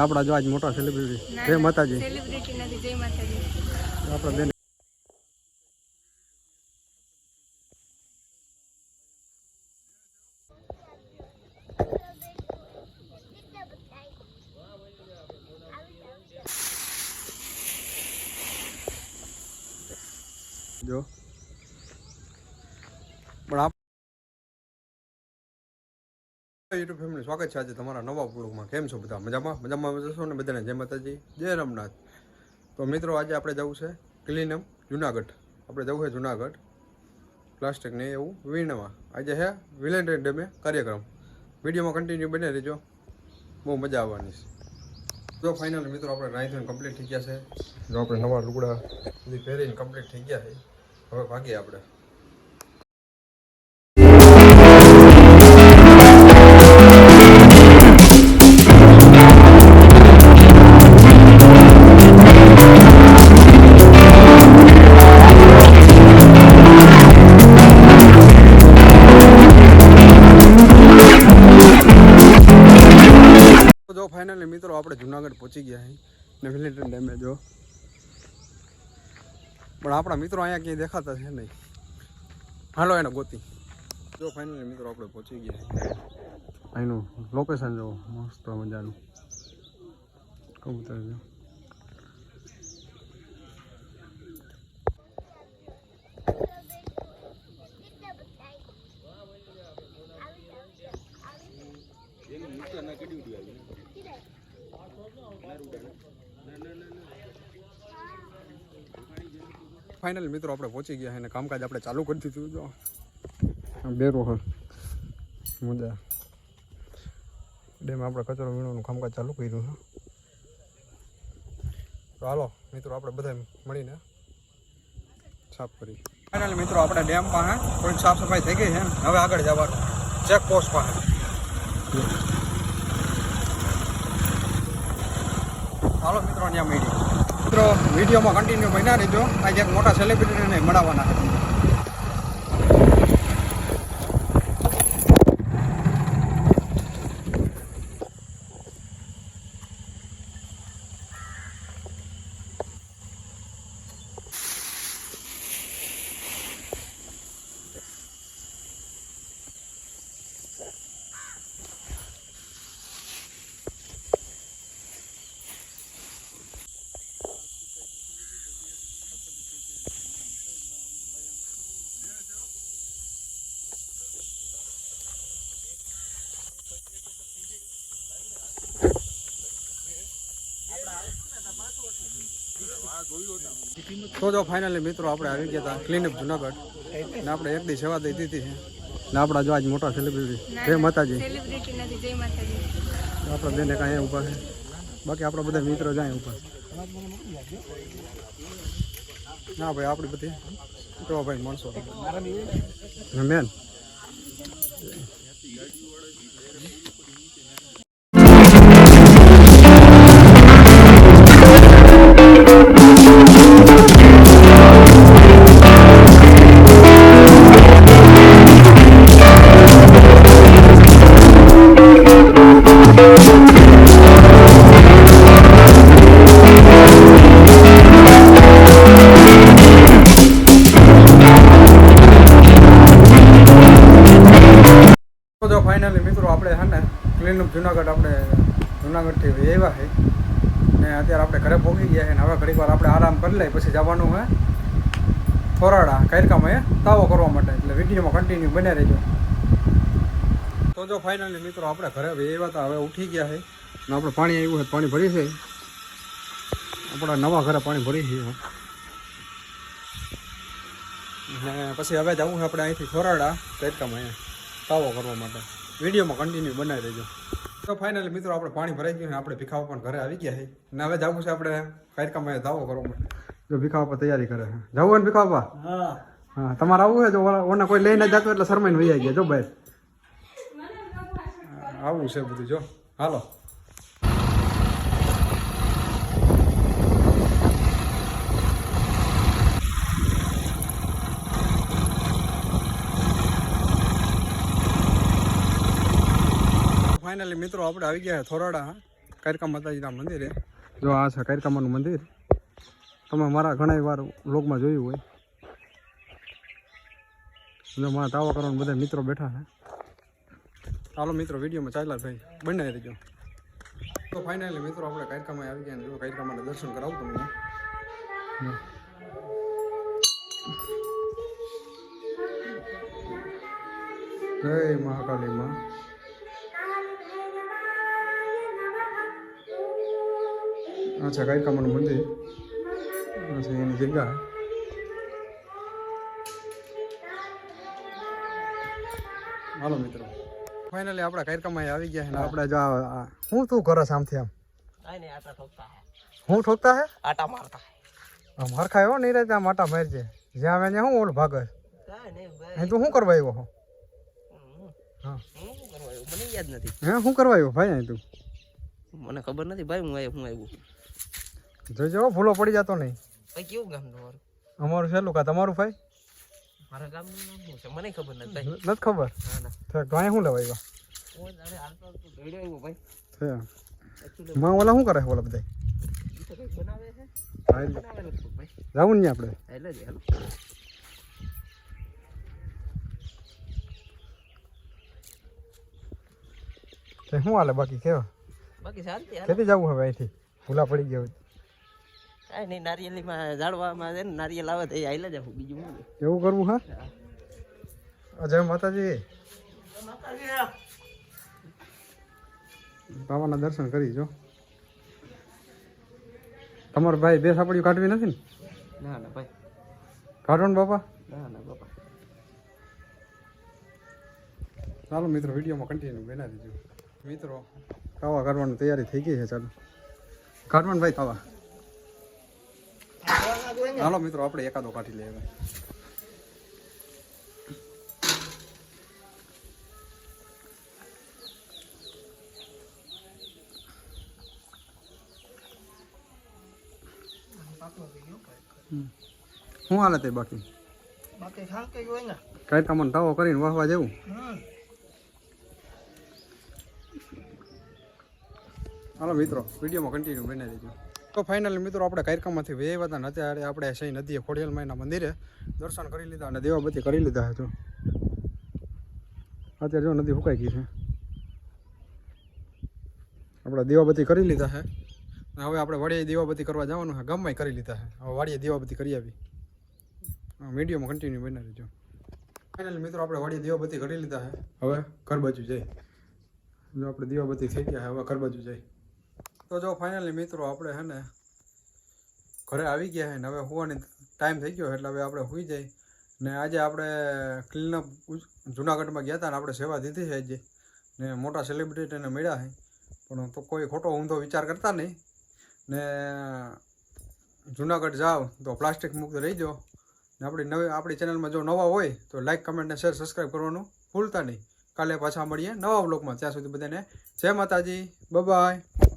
આપણા જો આજ મોટા સેલિબ્રિટી જય માતાજી સેલિબ્રિટી નથી, જય માતાજી. આપણા બેન જો પણ આપ યુટ્યુબ ફેમિલી સ્વાગત છે આજે તમારા નવા બ્લોગમાં. કેમ છો બધા? મજામાં જશો ને? બધાને જય માતાજી, જય રામનાથ. તો મિત્રો આજે આપણે જવું છે ક્લીનઅપ જુનાગઢ. આપણે જવું છે જુનાગઢ પ્લાસ્ટિક ને એવું વીણવા. આજે છે વેલેન્ટાઇન ડે કાર્યક્રમ. વિડીયોમાં કન્ટિન્યુ બને રહેજો, બહુ મજા આવવાની છે. જો ફાઇનલ મિત્રો આપણે નાઈ ધોઈને કમ્પ્લીટ થઈ ગયા છે. જો આપણે નવા લુગડા બધી પહેરીને કમ્પ્લીટ થઈ ગયા છે. હવે ભાગીએ આપણે. જો ફાઇનલી મિત્રો આપણે જુનાગઢ પહોંચી ગયા છીએ ને વેલેન્ટાઇન ડેમે જો, પણ આપણા મિત્રો અહીંયા ક્યાંય દેખાતા છે નહીં. હાલો એને ગોતી. જો ફાઇનલી મિત્રો આપણે પહોંચી ગયા છીએ. અહીંનું લોકેશન જો મસ્ત મજાનું કબૂતર જો. ફાઇનલ મિત્રો આપણે પહોંચી ગયા અને કામકાજ આપણે ચાલુ કરી દીધું. જો બેરો હોય મજા ડેમ આપણે કચરો વીણવાનું કામકાજ ચાલુ કર્યું છે. તો હાલો મિત્રો આપણે બધા મળીને સાફ કરી. ફાઇનલ મિત્રો આપણે ડેમ પાસે થોડીક સાફ સફાઈ થઈ ગઈ છે. હવે આગળ જવાનું ચેકપોસ્ટ પાસે. હાલો મિત્રો ત્યાં મળી મિત્રો વિડીયોમાં કન્ટિન્યુ બન્યા રહેજો. આજે એક મોટા સેલિબ્રિટીને મળવાના છે. તો જો ફાઇનલી મિત્રો આપણે આવી ગયા હતા ક્લીનઅપ જુનાગઢ ને આપણે એક દી સેવા દઈ દીધી છે ને આપણા જો આજ મોટા સેલિબ્રિટી જય માતાજી સેલિબ્રિટી નથી, જય માતાજી. આપણા બેને કાંઈ ઊભા છે, બાકી આપણા બધા મિત્રો જાય ઊભા. ના ભાઈ આપણી બધી તો ભાઈ માણસો મેન ફાઇનલી મિત્રો આપણે છે ને ક્લીનઅપ જુનાગઢ આપણે જુનાગઢથી આવ્યા છે ને અત્યારે આપણે ઘરે પહોંચી ગયા છે ને હવે ઘડીક વાર આપણે આરામ કરી લઈએ પછી જવાનું છે થોરાડા કાયરકામાં તાવો કરવા માટે. એટલે વિડીયોમાં કન્ટિન્યુ બને રહેજો. તો જો ફાઇનલી મિત્રો આપણે ઘરે આવ્યા હતા, હવે ઉઠી ગયા છે ને આપણે પાણી આવ્યું છે, પાણી ભરી છે. આપણા નવા ઘરે પાણી ભરી છે ને પછી હવે જવું છે આપણે અહીંથી થોરાડા કાયરકામાં તાવો કરવા માટે. વિડીયોમાં કન્ટિન્યુ બનાવી દેજો. તો ફાઇનલી મિત્રો આપણે પાણી ભરાઈ ગયું. આપણે ભીખાવા પણ ઘરે આવી ગયા છે ને હવે જવું છે આપણે કાયરકામાં તાવો કરવા માટે. જો ભીખાવા પર તૈયારી કરે છે. જવું ને ભીખાવા? હા તમારે આવવું છે? જો ઓને કોઈ લઈને જતો એટલે શરમાઈને વૈયા ગયા. જો ભાઈ આવું છે બધું. જો હાલો ફાઇનલી મિત્રો આપણે આવી ગયા થોરાડા કાયરકા માતાજીના મંદિરે. જો આ છે કાયરકામાનું મંદિર. તમે મારા ઘણા વાર વ્લોગમાં જોયું હોય. જો મારા તાવા કરવાના બધા મિત્રો બેઠા છે. ચાલો મિત્રો વિડીયોમાં ચાલ્યા ભાઈ બનાવી દેજો. તો ફાઇનલી મિત્રો આપણે કાયરકામાં આવી ગયા. જો કાયરકામાના દર્શન કરાવું તમને. જય મહાકાલી માં. અચ્છા કાયરકામાનું મંદિર. અચ્છા એની જગ્યા. હાલો મિત્રો ફાઇનલી આપણા કાયરકામાં આવી ગયા છે ને આપણે જો હું તું કરસ આમથી આમ હું ઠોકતા હે આટા મારતા આમ હરખાય હો નહીં રહેતા આમ આટા મારજે જ્યાં આવે ત્યાં હું ઓલું ભાગે અહીં તું શું કરવા આવ્યો હો હા મને યાદ નથી હે શું કરવા આવ્યો ભાઈ અહીં તું મને ખબર નથી ભાઈ હું આવ્યું જોઈજો ભૂલો પડી જતો નહીં ભાઈ કેવું ગામ તમારું અમારું છેલ્લું કા તમારું ભાઈ મારા ગામનું નામ શું છે મને ખબર નથી ભાઈ નથી ખબર ના ના તો ગાય શું લેવા આવ્યા હું જાણે હાલતો દોડ્યો આવ્યો ભાઈ છે માં ઓલા શું કરે ઓલા બધા ઈ તો કંઈક બનાવે છે બનાવેલું છે ભાઈ જાવું ને આપણે એટલે જ હાલો તે શું હાલે બાકી કેવા બાકી શાંતિ હાલો કેથી જવું હવે અહીંથી ભૂલા પડી ગયા હોય કાંઈ નહીં નારિયેલીમાં ઝાડવામાં છે ને નારિયેલ આવે તો એ હાલે જાવ બીજું શું એવું કરવું હા જય માતાજી બાબાના દર્શન કરી જો તમારો ભાઈ બે સાપડીઓ કાઢવી નથી ને ના ના ભાઈ કાઢો ને બાપા ના ના બાપા ચાલો મિત્રો વિડીયોમાં કન્ટિન્યુ બનાવી દીધું મિત્રો તાવા કાઢવાની તૈયારી થઈ ગઈ છે ચાલો કાઢવાનું ભાઈ તાવા ચાલો મિત્રો આપણે એકાદો કાઢી લઈએ શું હાલત એ બાકી બાકી શાંતિ હોય ને કાંઈ તમને તાવો કરીને વાહવા જેવું હાલો મિત્રો વિડીયોમાં કન્ટિન્યુ બનાવી દેજો તો ફાઇનલી મિત્રો આપણે કાયરકામાંથી વેવા હતા ને અત્યારે આપણે સહી નદીએ ખોડિયાલમાઈના મંદિરે દર્શન કરી લીધા અને દેવાબત્તી કરી લીધા છે જો અત્યારે જો નદી સુકાઈ ગઈ છે આપણે દેવાબત્તી કરી લીધા છે અને હવે આપણે વાડીએ દેવાબત્તી કરવા જવાનું છે ગામમાં કરી લીધા છે હવે વાડીએ દેવાબત્તી કરી આવી વિડીયોમાં કન્ટિન્યુ બનાવી દેજો ફાઇનલી મિત્રો આપણે વાડીએ દેવાબત્તી કરી લીધા છે હવે ઘર બાજુ જઈ જો આપણે દેવાબત્તી થઈ ગયા હવે ઘર બાજુ જઈ તો જો ફાઇનલી મિત્રો આપણે છે ને ઘરે આવી ગયા છે ને હવે હોવાની ટાઈમ થઈ ગયો એટલે હવે આપણે હોઈ જાય ને આજે આપણે ક્લીનઅપ જુનાગઢમાં ગયા હતા ને આપણે સેવા દીધી છે આજે ને મોટા સેલિબ્રિટીને મળ્યા છે પણ તો કોઈ ખોટો ઊંધો વિચાર કરતા નહીં ને જુનાગઢ જાઓ તો પ્લાસ્ટિક મુક્ત રહીજો ને આપણી ચેનલમાં જો નવા હોય તો લાઇક કમેન્ટ ને શેર સબસ્ક્રાઈબ કરવાનું ભૂલતા નહીં કાલે પાછા મળીએ નવા વ્લોગમાં ત્યાં સુધી બધાને જય માતાજી બાય બાય